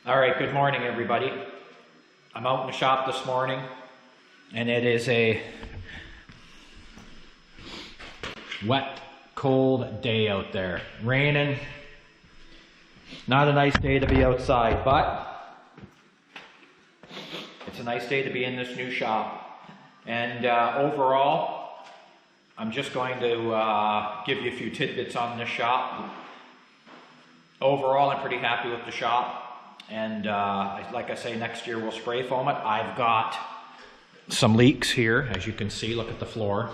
All right, good morning, everybody. I'm out in the shop this morning, and it is a wet, cold day out there. Raining. Not a nice day to be outside, but it's a nice day to be in this new shop. And overall, I'm just going to give you a few tidbits on this shop. Overall, I'm pretty happy with the shop. And like I say, next year we'll spray foam it. I've got some leaks here, as you can see. Look at the floor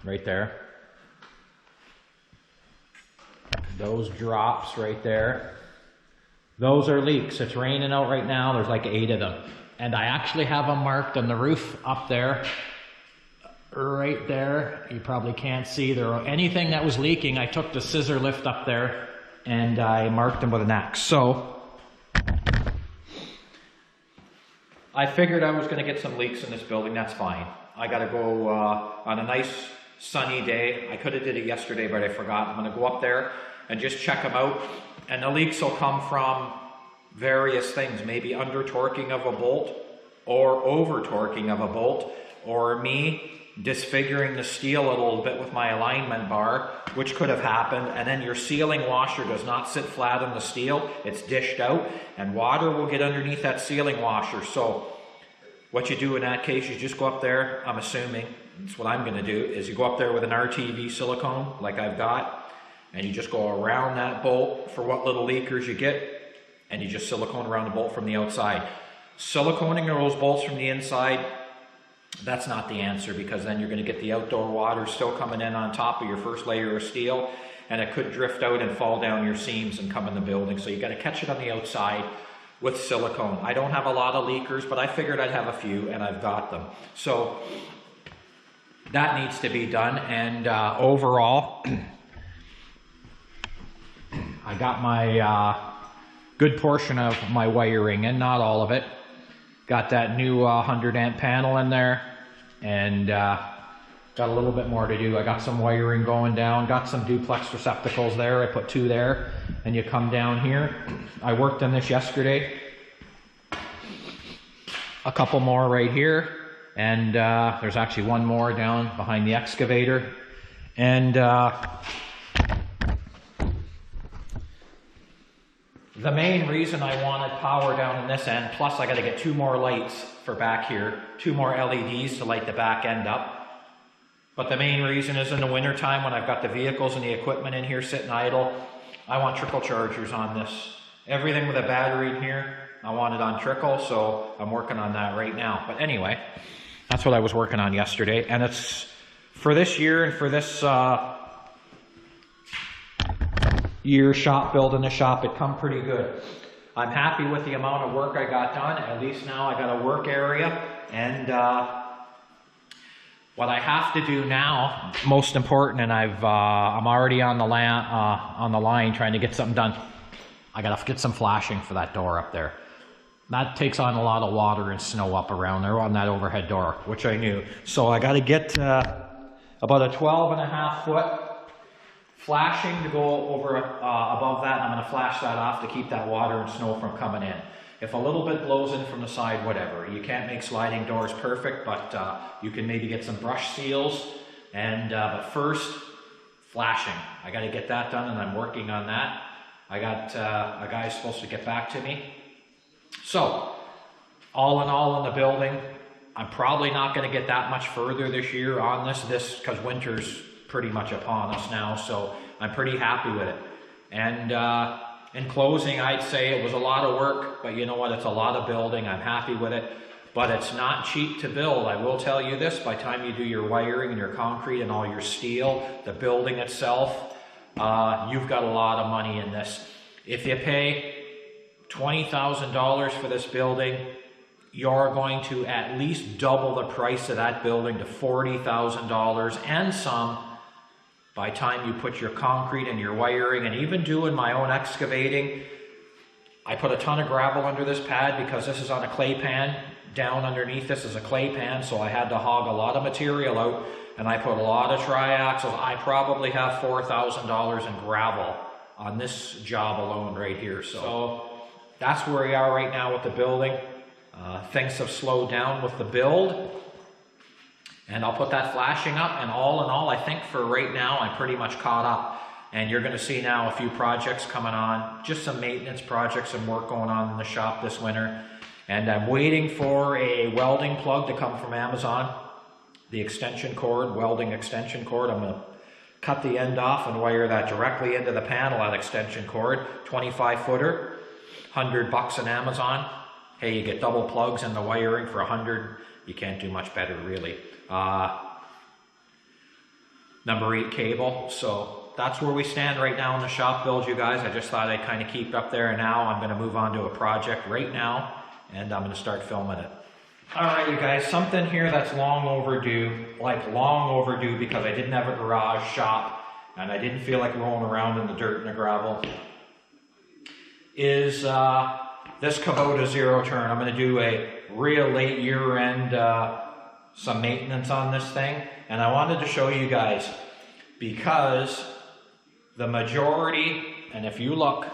right there. Those drops right there. Those are leaks. It's raining out right now. There's like 8 of them. And I actually have them marked on the roof up there. Right there. You probably can't see there. Anything that was leaking, I took the scissor lift up there and I marked them with an axe. So I figured I was going to get some leaks in this building. That's fine. I got to go on a nice sunny day. I could have did it yesterday, but I forgot. I'm going to go up there and just check them out. And the leaks will come from various things. Maybe under torquing of a bolt or over torquing of a bolt, or me disfiguring the steel a little bit with my alignment bar, which could have happened. And then your sealing washer does not sit flat on the steel. It's dished out, and water will get underneath that sealing washer. So what you do in that case, you just go up there. I'm assuming that's what I'm going to do, is you go up there with an RTV silicone like I've got, and you just go around that bolt for what little leakers you get, and you just silicone around the bolt from the outside. Siliconing those bolts from the inside, that's not the answer, because then you're going to get the outdoor water still coming in on top of your first layer of steel, and it could drift out and fall down your seams and come in the building. So you got to catch it on the outside with silicone. I don't have a lot of leakers, but I figured I'd have a few, and I've got them. So that needs to be done. And overall, I got my good portion of my wiring in, not all of it. Got that new 100 amp panel in there, and got a little bit more to do. I got some wiring going down, got some duplex receptacles there. I put 2 there, and you come down here. I worked on this yesterday. A couple more right here, and there's actually one more down behind the excavator. And the main reason I wanted power down in this end, plus I got to get 2 more lights for back here, 2 more LEDs to light the back end up. But the main reason is in the winter time, when I've got the vehicles and the equipment in here sitting idle, I want trickle chargers on this. Everything with a battery in here, I want it on trickle, so I'm working on that right now. But anyway, that's what I was working on yesterday. And it's for this year and for this year shop, building the shop, it come pretty good. I'm happy with the amount of work I got done. At least now I got a work area, and what I have to do now, most important, and I'm already on the line trying to get something done. I gotta get some flashing for that door up there. That takes on a lot of water and snow up around there on that overhead door, which I knew. So I gotta get about a 12.5 foot flashing to go over above that, and I'm going to flash that off to keep that water and snow from coming in. If a little bit blows in from the side, whatever. You can't make sliding doors perfect, but you can maybe get some brush seals. And but first, flashing. I got to get that done, and I'm working on that. I got a guy supposed to get back to me. So, all in all in the building, I'm probably not going to get that much further this year on this because winter's pretty much upon us now, so I'm pretty happy with it. And in closing, I'd say it was a lot of work, but you know what, it's a lot of building. I'm happy with it, but it's not cheap to build. I will tell you this, by the time you do your wiring and your concrete and all your steel, the building itself, you've got a lot of money in this. If you pay $20,000 for this building, you're going to at least double the price of that building to $40,000 and some by the time you put your concrete and your wiring. And even doing my own excavating, I put a ton of gravel under this pad because this is on a clay pan. Down underneath this is a clay pan, so I had to hog a lot of material out, and I put a lot of triaxles. I probably have $4,000 in gravel on this job alone right here. So that's where we are right now with the building. Things have slowed down with the build. And I'll put that flashing up, and all in all, I think for right now, I'm pretty much caught up. And you're gonna see now a few projects coming on, just some maintenance projects and work going on in the shop this winter. And I'm waiting for a welding plug to come from Amazon. The extension cord, welding extension cord. I'm gonna cut the end off and wire that directly into the panel, that extension cord. 25 footer, $100 on Amazon. Hey, you get double plugs and the wiring for 100. You can't do much better, really. Number 8 cable. So that's where we stand right now in the shop build, you guys. I just thought I'd kind of keep up there, and now I'm going to move on to a project right now, and I'm going to start filming it. All right, you guys, something here that's long overdue, because I didn't have a garage shop, and I didn't feel like rolling around in the dirt and the gravel, is this Kubota Z-turn. I'm going to do a real late year-end some maintenance on this thing, and I wanted to show you guys, because the majority, and if you look,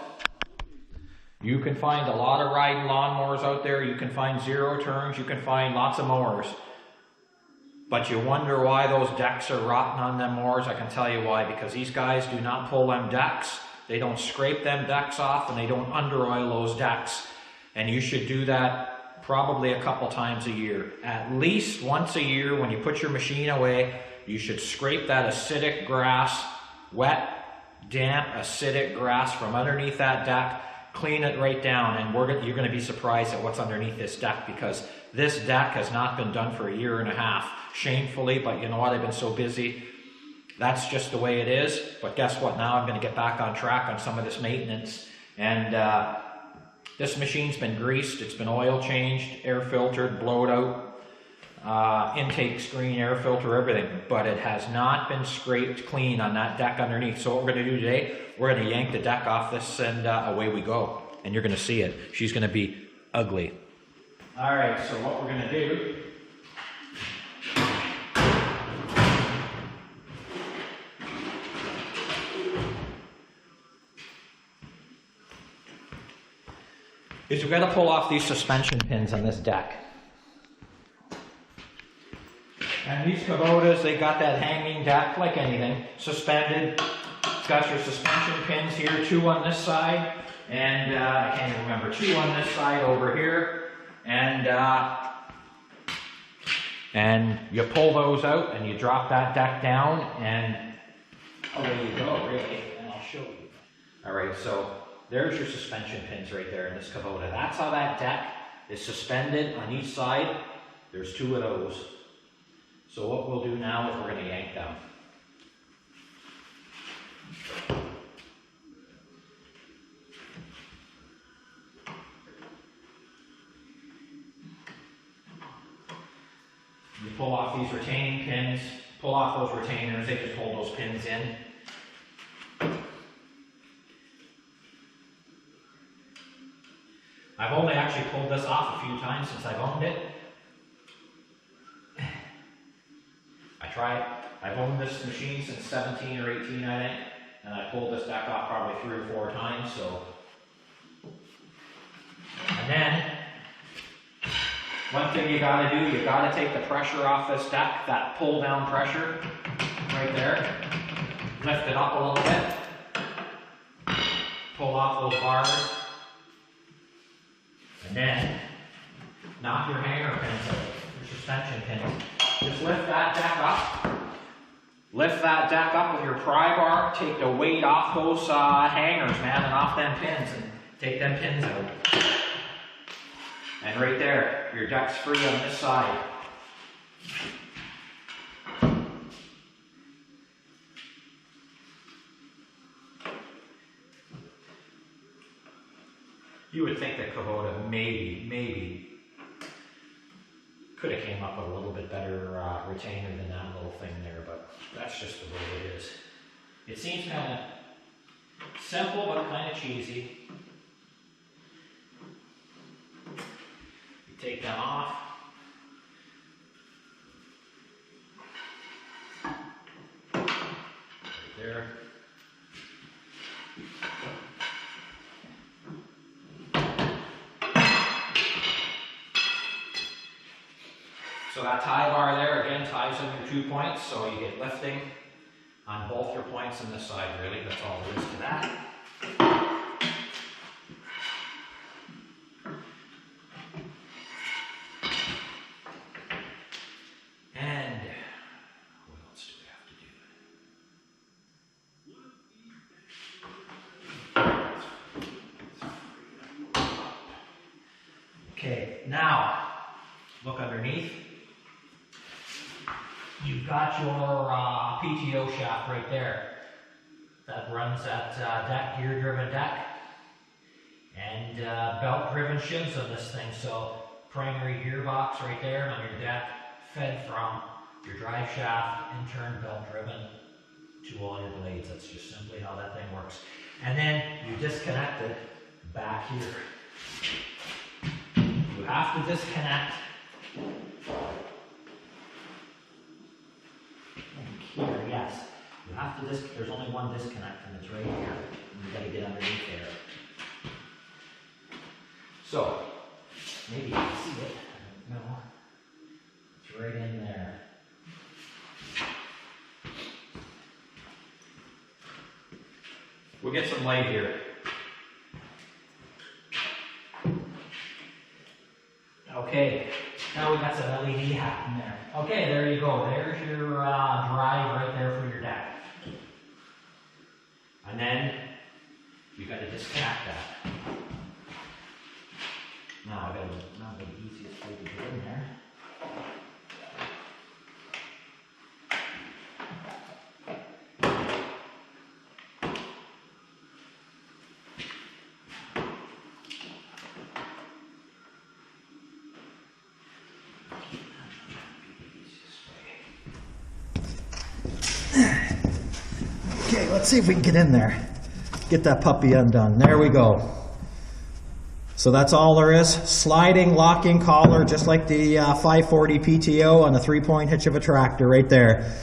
you can find a lot of riding lawnmowers out there, you can find Z-turns, you can find lots of mowers, but you wonder why those decks are rotten on them mowers. I can tell you why, because these guys do not pull them decks, they don't scrape them decks off, and they don't under oil those decks, and you should do that probably a couple times a year. At least once a year, when you put your machine away, you should scrape that acidic grass, wet, damp, acidic grass from underneath that deck, clean it right down, and you're going to be surprised at what's underneath this deck, because this deck has not been done for a year and a half. Shamefully, but you know what, I've been so busy. That's just the way it is. But guess what, now I'm going to get back on track on some of this maintenance, and this machine's been greased, it's been oil changed, air filtered, blowed out, intake screen, air filter, everything, but it has not been scraped clean on that deck underneath. So what we're going to do today, we're going to yank the deck off this, and away we go. And you're going to see it. She's going to be ugly. All right, so what we're going to do is we've got to pull off these suspension pins on this deck. And these Kubotas, they got that hanging deck like anything, suspended. It's got your suspension pins here, 2 on this side, and I can't even remember, 2 on this side over here, and you pull those out and you drop that deck down, and away you go, really, and I'll show you. All right, so there's your suspension pins right there in this Kubota. That's how that deck is suspended on each side. There's 2 of those. So what we'll do now is we're going to yank them. You pull off these retaining pins, pull off those retainers, they just hold those pins in. I've only actually pulled this off a few times since I've owned it. I've owned this machine since 17 or 18, I think, and I pulled this deck off probably 3 or 4 times, so. And then, one thing you gotta do, you gotta take the pressure off this deck, that pull down pressure, right there. Lift it up a little bit. Pull off those bars. And then, knock your hanger pins out, your suspension pins. Just lift that deck up. Lift that deck up with your pry bar. Take the weight off those hangers, man, and off them pins, and take them pins out. And right there, your deck's free on this side. You would think that Kubota maybe could have came up with a little bit better retainer than that little thing there, but that's just the way it is. It seems kind of simple, but kind of cheesy. You take them off. Right there. So that tie bar there, again, ties in your 2 points, so you get lifting on both your points on this side, really. That's all there is to that. And what else do we have to do? Okay, now look underneath. You've got your PTO shaft right there that runs that deck, gear-driven deck, and belt-driven shifts on this thing. So primary gearbox right there on your deck, fed from your drive shaft, in turn belt-driven to all your blades. That's just simply how that thing works. And then you disconnect it back here. You have to disconnect here, yes. You have to there's only one disconnect and it's right here. You gotta get underneath there. So, maybe you can see it. I don't know. It's right in there. We'll get some light here. Okay, now we've got some LED happening there. Okay, there you go. There's your drive right there for your deck. And then you've got to disconnect that. Now the easiest way to get in there. Okay, let's see if we can get in there. Get that puppy undone. There we go. So that's all there is. Sliding locking collar, just like the 540 PTO on a 3-point hitch of a tractor right there.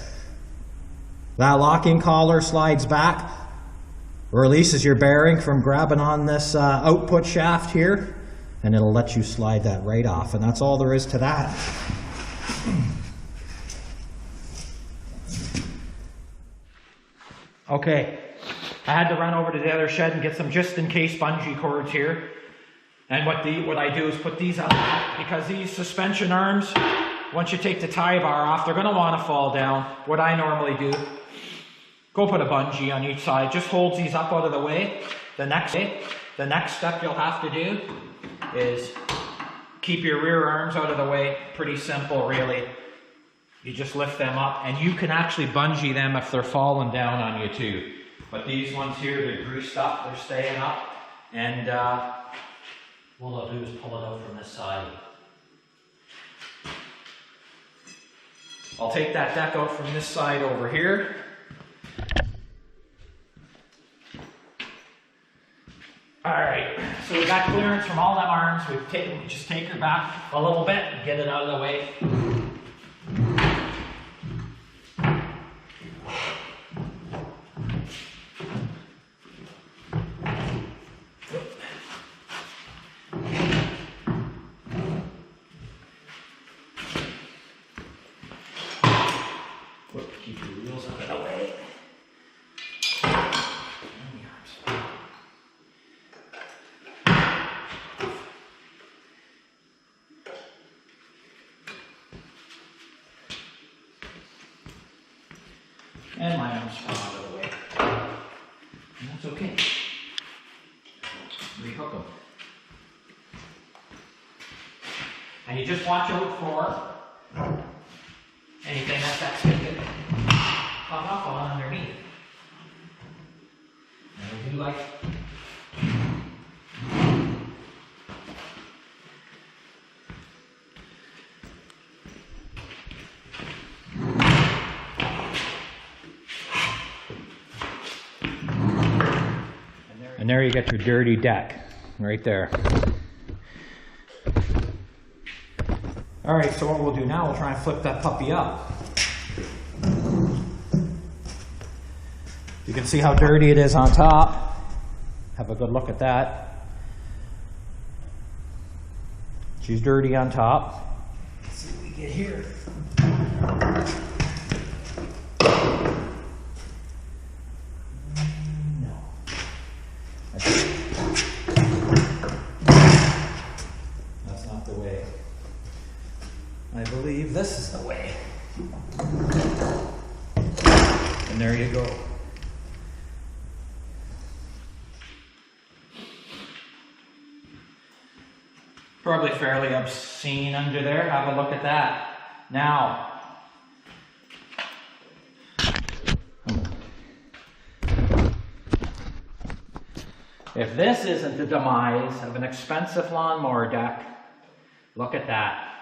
That locking collar slides back, releases your bearing from grabbing on this output shaft here, and it'll let you slide that right off. And that's all there is to that. Okay, I had to run over to the other shed and get some just-in-case bungee cords here. And what I do is put these up, because these suspension arms, once you take the tie bar off, they're going to want to fall down. What I normally do, go put a bungee on each side, just holds these up out of the way. The next step you'll have to do is keep your rear arms out of the way. Pretty simple, really. You just lift them up, and you can actually bungee them if they're falling down on you too. But these ones here, they're greased up, they're staying up, and what I'll do is pull it out from this side. I'll take that deck out from this side over here. Alright, so we got clearance from all them arms. Just take her back a little bit and get it out of the way. Keep your wheels out of the way. And my arms fall out of the way. And that's okay. Rehook them. And you just watch out for anything that's sticking come up on underneath. And we do like and there you get your dirty deck right there. All right, so what we'll do now, we'll try and flip that puppy up. You can see how dirty it is on top. Have a good look at that. She's dirty on top. Let's see if we get here. No. That's not the way. I believe this is the way. And there you go. Probably fairly obscene under there. Have a look at that. Now, if this isn't the demise of an expensive lawnmower deck, look at that.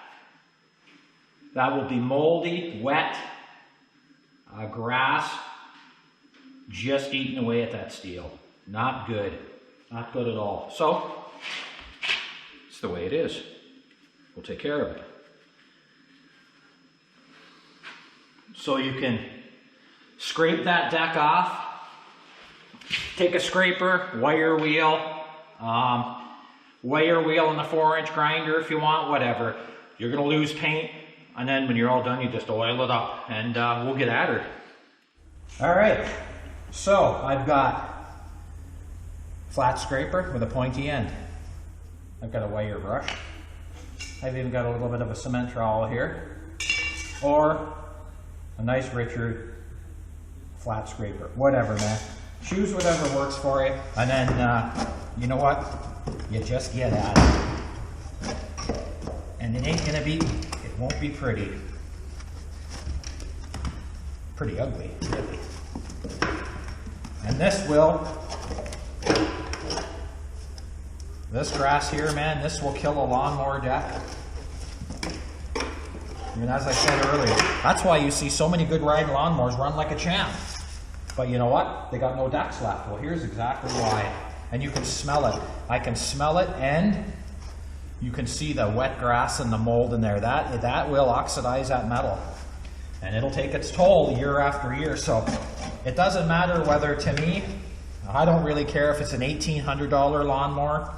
That will be moldy, wet, grass, just eating away at that steel. Not good. Not good at all. So, it's the way it is. We'll take care of it. So you can scrape that deck off, take a scraper, wire wheel on the 4-inch grinder if you want, whatever. You're gonna lose paint, and then when you're all done, you just oil it up, and we'll get at her. All right, so I've got flat scraper with a pointy end. I've got a wire brush. I've even got a little bit of a cement trowel here, or a nice Richard flat scraper, whatever, man. Choose whatever works for you, and then you know what? You just get at it. And it ain't gonna be, it won't be pretty. Pretty ugly, really. And this grass here, man, this will kill a lawnmower deck. I mean, as I said earlier, that's why you see so many good riding lawnmowers run like a champ. But you know what? They got no decks left. Well, here's exactly why. And you can smell it. I can smell it, and you can see the wet grass and the mold in there. That will oxidize that metal. And it'll take its toll year after year. So it doesn't matter whether, to me, I don't really care if it's an $1,800 lawnmower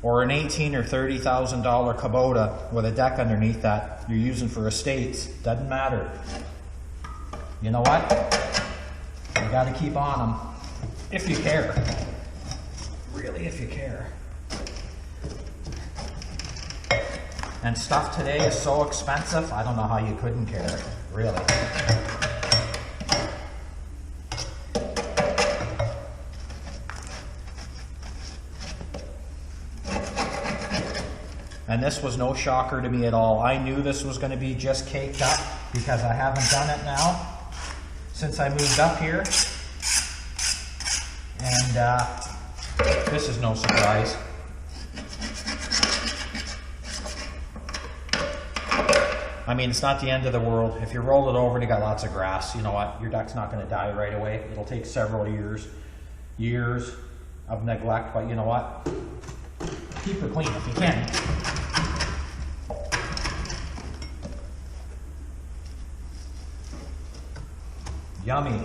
or an $18,000 or $30,000 Kubota with a deck underneath that you're using for estates. Doesn't matter. You know what? You got to keep on them if you care. Really, if you care. And stuff today is so expensive, I don't know how you couldn't care, really. And this was no shocker to me at all. I knew this was going to be just caked up because I haven't done it now since I moved up here. And this is no surprise. I mean, it's not the end of the world. If you roll it over and you got lots of grass, you know what? Your deck's not going to die right away. It'll take several years of neglect, but you know what? Keep it clean if you can. Yummy.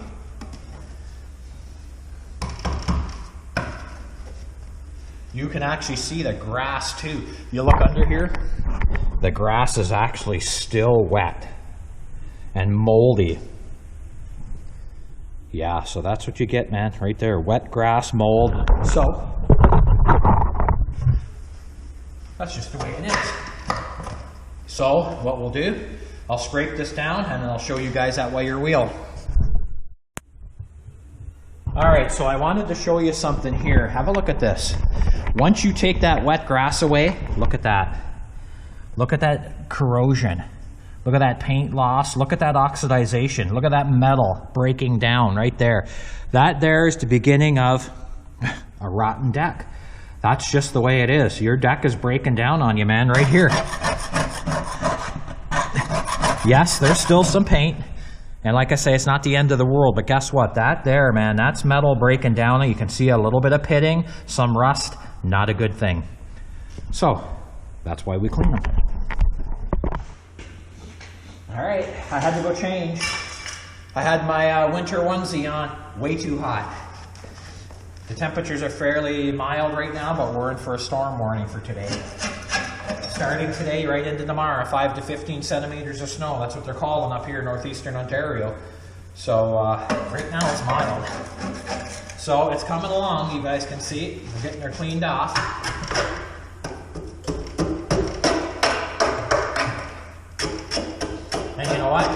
You can actually see the grass too. You look under here, the grass is actually still wet and moldy. Yeah, so that's what you get, man, right there. Wet grass, mold. So, that's just the way it is. So, what we'll do, I'll scrape this down and then I'll show you guys that wire wheel. Alright, so I wanted to show you something here. Have a look at this. Once you take that wet grass away, look at that. Look at that corrosion. Look at that paint loss. Look at that oxidization. Look at that metal breaking down right there. That there is the beginning of a rotten deck. That's just the way it is. Your deck is breaking down on you, man, right here. Yes, there's still some paint. And like I say, it's not the end of the world, but guess what? That there, man, that's metal breaking down. You can see a little bit of pitting, some rust. Not a good thing. So, that's why we clean them. All right, I had to go change. I had my winter onesie on, way too hot. The temperatures are fairly mild right now, but we're in for a storm warning for today. starting today right into tomorrow, 5 to 15 centimeters of snow. That's what they're calling up here in northeastern Ontario. So right now it's mild. So it's coming along, you guys can see. We're getting her cleaned off. And you know what?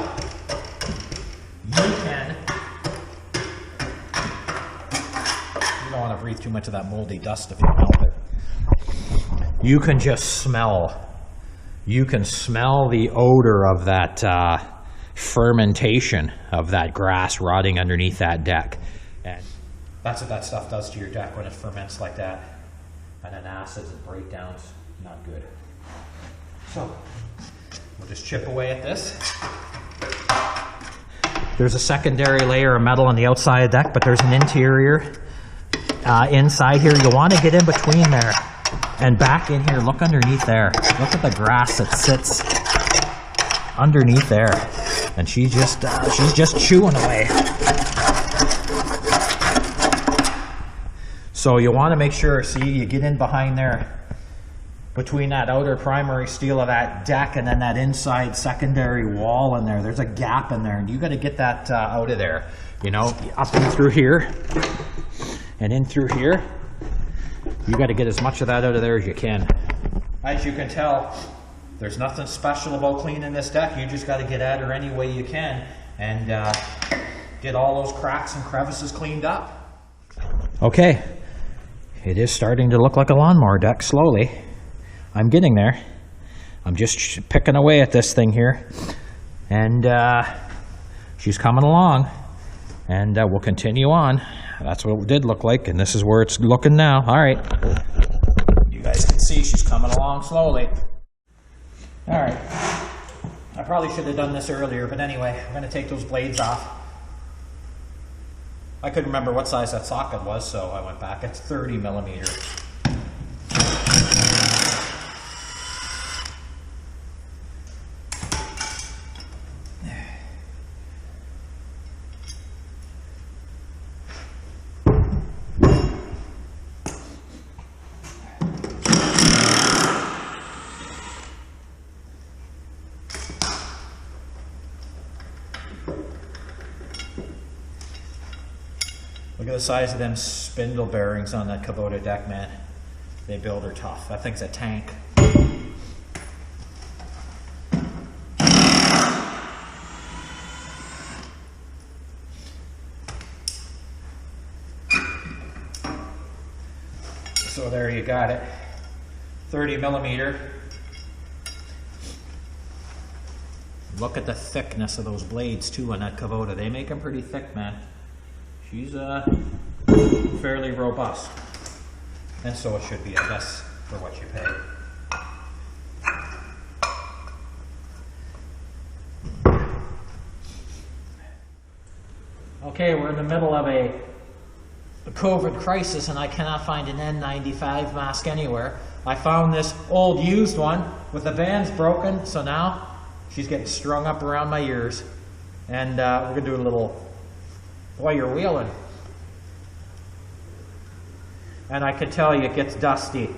You don't want to breathe too much of that moldy dust if you can help it. You can just smell. You can smell the odor of that fermentation of that grass rotting underneath that deck. And that's what that stuff does to your deck when it ferments like that. And then acids and breakdowns, not good. So we'll just chip away at this. There's a secondary layer of metal on the outside of the deck, but there's an interior inside here. You want to get in between there and back in here. Look underneath there. Look at the grass that sits underneath there. And she's just chewing away. So you want to make sure, see, you get in behind there, between that outer primary steel of that deck and then that inside secondary wall in there. There's a gap in there, and you got to get that out of there. You know, up and through here, and in through here. You got to get as much of that out of there as you can. As you can tell, there's nothing special about cleaning this deck. You just got to get at her any way you can and get all those cracks and crevices cleaned up. Okay, it is starting to look like a lawnmower deck slowly. I'm getting there. I'm just picking away at this thing here. And she's coming along. And we'll continue on. That's what it did look like, and this is where it's looking now. All right. You guys can see she's coming along slowly. All right. I probably should have done this earlier, but anyway, I'm going to take those blades off. I couldn't remember what size that socket was, so I went back. It's 30 millimeters. Look at the size of them spindle bearings on that Kubota deck, man. They build her tough. That thing's a tank. So there you got it. 30 millimeter. Look at the thickness of those blades too on that Kubota. They make them pretty thick, man. She's fairly robust, and so it should be, I guess, for what you pay. Okay, we're in the middle of a COVID crisis, and I cannot find an N95 mask anywhere. I found this old used one with the band's broken, so now she's getting strung up around my ears, and we're gonna do a little. Boy, you're wheeling. And I can tell you it gets dusty.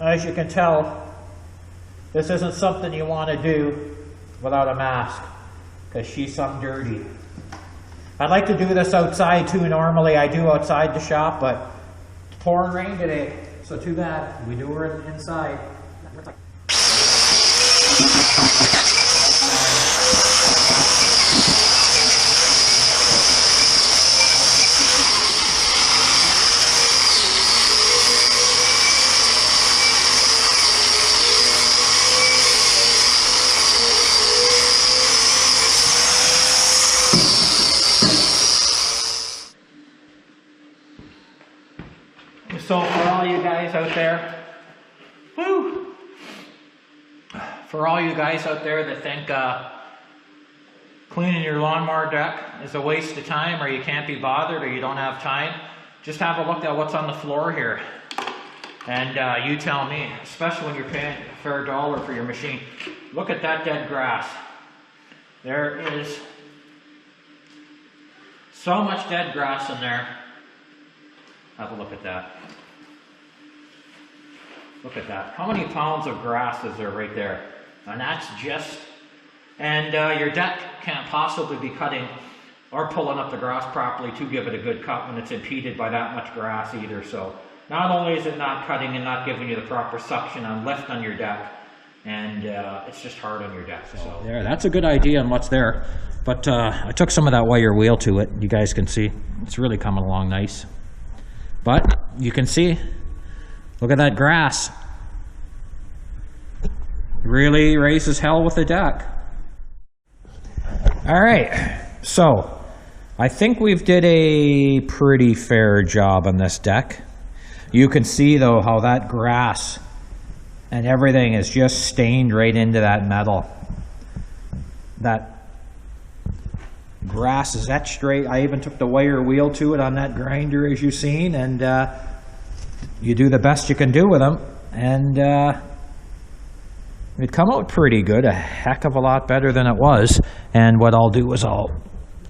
As you can tell, this isn't something you want to do without a mask, because she's some dirty. I'd like to do this outside too. Normally I do outside the shop, but it's pouring rain today, so too bad. We do her inside. So for all you guys out there, woo! For all you guys out there that think cleaning your lawnmower deck is a waste of time, or you can't be bothered, or you don't have time, just have a look at what's on the floor here. And you tell me, especially when you're paying a fair dollar for your machine. Look at that dead grass. There is so much dead grass in there. Have a look at that. Look at that. How many pounds of grass is there right there? And that's just... And your deck can't possibly be cutting or pulling up the grass properly to give it a good cut when it's impeded by that much grass either. So not only is it not cutting and not giving you the proper suction and lift on your deck, and it's just hard on your deck. So there, that's a good idea on what's there. But I took some of that wire wheel to it. You guys can see it's really coming along nice. But you can see, look at that grass. Really raises hell with the deck. All right, so I think we've did a pretty fair job on this deck. You can see though how that grass and everything is just stained right into that metal. That grass is etched right. I even took the wire wheel to it on that grinder, as you've seen, and you do the best you can do with them, and it'd come out pretty good, a heck of a lot better than it was. And what I'll do is I'll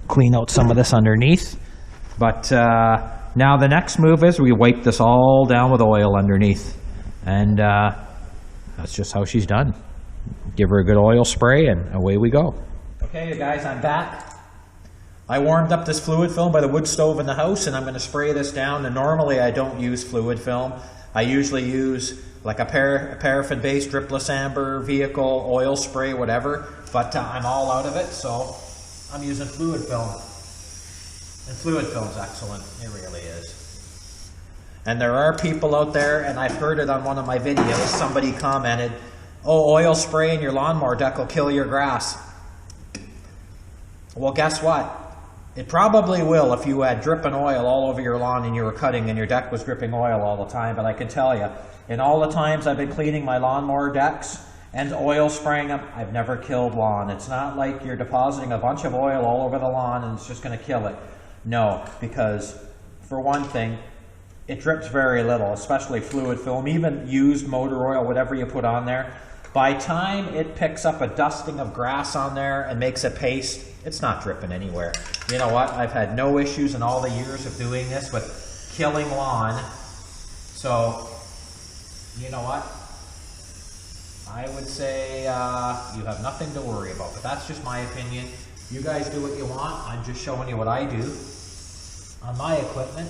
clean out some of this underneath. But now the next move is we wipe this all down with oil underneath, and that's just how she's done. Give her a good oil spray and away we go. Okay, you guys, I'm back. I warmed up this fluid film by the wood stove in the house, and I'm going to spray this down. And normally I don't use fluid film. I usually use like a paraffin-based dripless amber vehicle oil spray, whatever. But I'm all out of it, so I'm using fluid film. And fluid film's excellent. It really is. And there are people out there, and I've heard it on one of my videos, somebody commented, "Oh, oil spray in your lawnmower deck will kill your grass." Well, guess what? It probably will if you had dripping oil all over your lawn and you were cutting and your deck was dripping oil all the time. But I can tell you, in all the times I've been cleaning my lawnmower decks and oil spraying them, I've never killed lawn. It's not like you're depositing a bunch of oil all over the lawn and it's just going to kill it. No, because for one thing, it drips very little, especially fluid film, even used motor oil, whatever you put on there. By time it picks up a dusting of grass on there and makes a paste, it's not dripping anywhere. You know what? I've had no issues in all the years of doing this with killing lawn. So, you know what? I would say you have nothing to worry about, but that's just my opinion. You guys do what you want. I'm just showing you what I do on my equipment.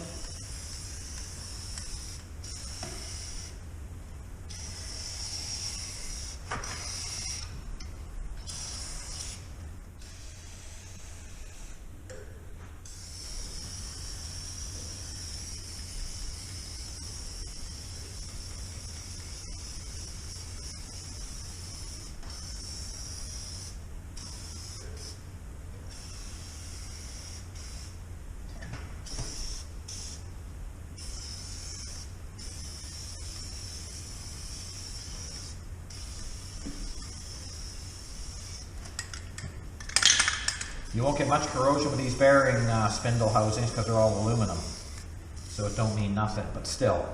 You won't get much corrosion with these bearing spindle housings because they're all aluminum. So it don't mean nothing, but still.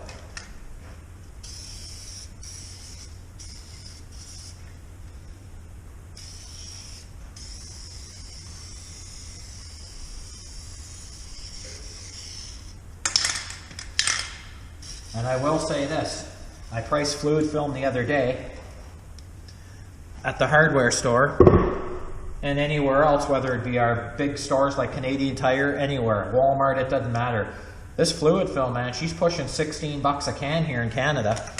And I will say this, I priced fluid film the other day at the hardware store and anywhere else, whether it be our big stores like Canadian Tire, anywhere, Walmart, it doesn't matter. This fluid film, man, she's pushing 16 bucks a can here in Canada.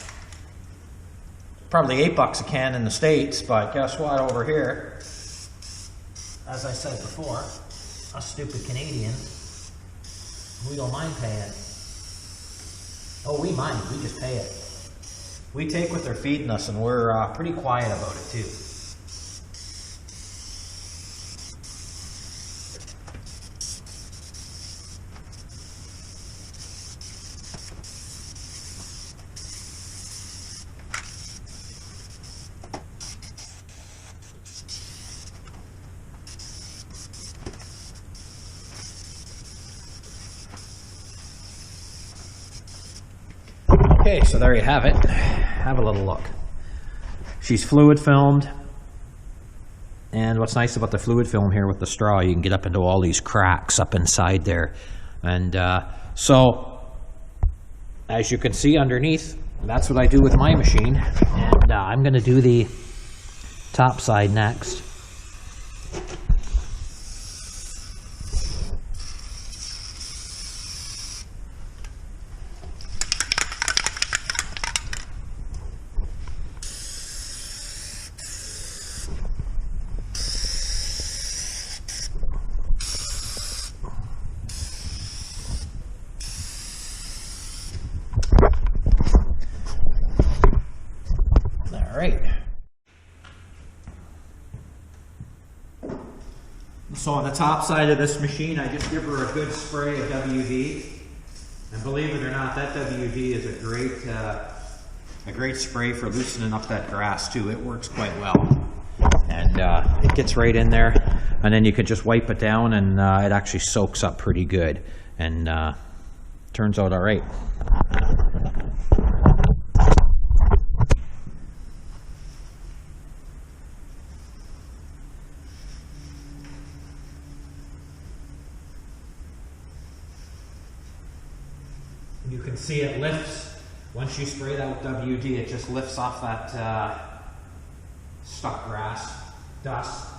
Probably 8 bucks a can in the States, but guess what, over here, as I said before, us stupid Canadians, we don't mind paying. Oh, we mind, we just pay it. We take what they're feeding us, and we're pretty quiet about it too. Okay, so there you have it. Have a little look. She's fluid filmed, and what's nice about the fluid film here with the straw, you can get up into all these cracks up inside there. And so, as you can see underneath, that's what I do with my machine. And I'm going to do the top side next. Alright. So on the top side of this machine, I just give her a good spray of WD. And believe it or not, that WD is a great spray for loosening up that grass too. It works quite well. And it gets right in there. And then you can just wipe it down, and it actually soaks up pretty good. And turns out alright. You can see it lifts. Once you spray that with WD, it just lifts off that stuck grass, dust.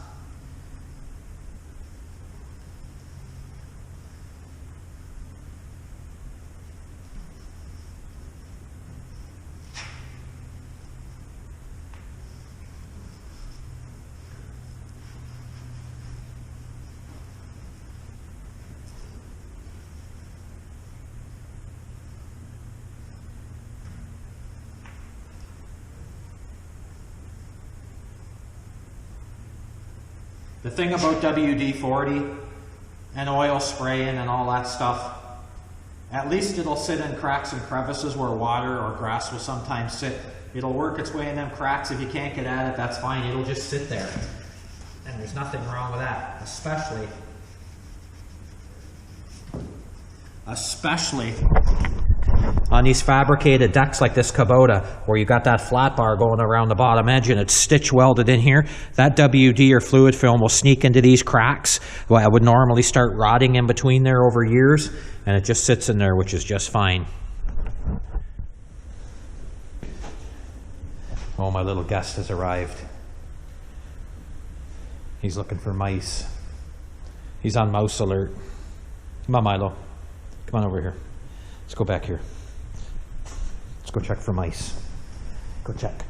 The thing about WD-40 and oil spraying and all that stuff, at least it'll sit in cracks and crevices where water or grass will sometimes sit. It'll work its way in them cracks. If you can't get at it, that's fine. It'll just sit there. And there's nothing wrong with that, especially on these fabricated decks like this Kubota, where you got that flat bar going around the bottom edge and it's stitch welded in here. That WD or fluid film will sneak into these cracks. Well, I would normally start rotting in between there over years, and it just sits in there, which is just fine. Oh, my little guest has arrived. He's looking for mice. He's on mouse alert. Come on, Milo. Come on over here. Let's go back here. Let's go check for mice. Go check.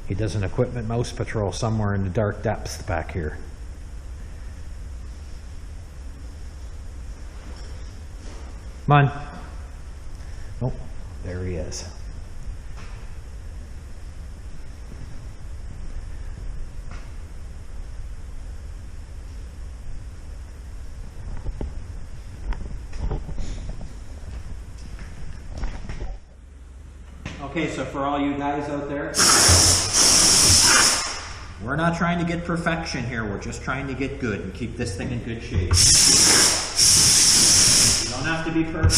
He does an equipment mouse patrol somewhere in the dark depths back here. Come on. Oh, there he is. Okay, so for all you guys out there, we're not trying to get perfection here. We're just trying to get good and keep this thing in good shape. You don't have to be perfect.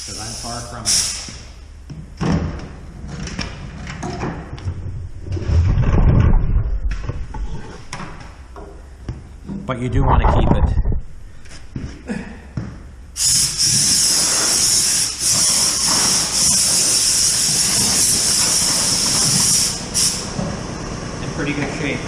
Because I'm far from it. But you do want to keep it. In pretty good shape.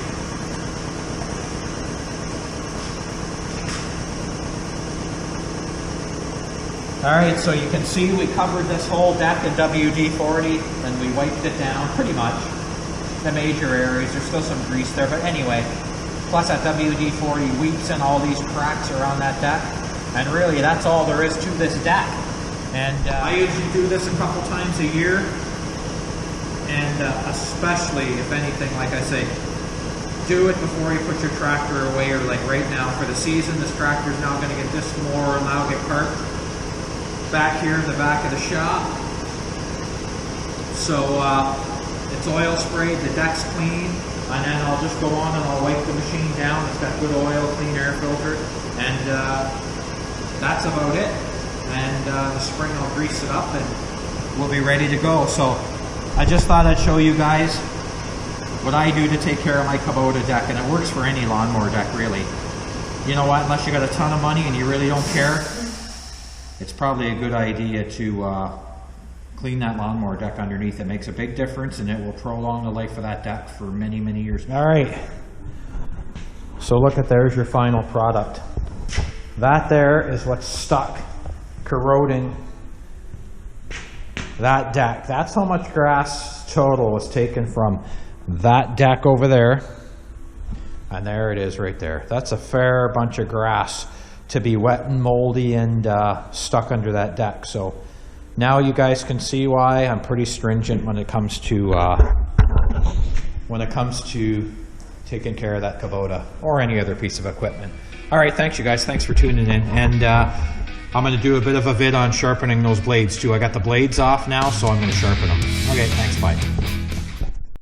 Alright, so you can see we covered this whole deck in WD-40 and we wiped it down pretty much. The major areas, there's still some grease there, but anyway. Plus that WD-40 weeps in all these cracks around that deck. And really, that's all there is to this deck. And I usually do this a couple times a year. And especially, if anything, like I say, do it before you put your tractor away, or like right now for the season, this tractor is now going to get this mower and now get parked back here in the back of the shop. So it's oil sprayed, the deck's clean. And then I'll just go on and I'll wipe the machine down. It's got good oil, clean air filter, and that's about it. And the spring I'll grease it up and we'll be ready to go. So I just thought I'd show you guys what I do to take care of my Kubota deck, and it works for any lawnmower deck really. You know what, unless you got a ton of money and you really don't care, it's probably a good idea to clean that lawnmower deck underneath. It makes a big difference and it will prolong the life of that deck for many, many years. All right, so look at, there's your final product. That there is what's stuck, corroding that deck. That's how much grass total was taken from that deck over there. And there it is right there. That's a fair bunch of grass to be wet and moldy and stuck under that deck. So now you guys can see why I'm pretty stringent when it comes to taking care of that Kubota or any other piece of equipment. All right, thanks you guys. Thanks for tuning in. And I'm going to do a bit of a vid on sharpening those blades too. I got the blades off now, so I'm going to sharpen them. Okay, thanks. Bye.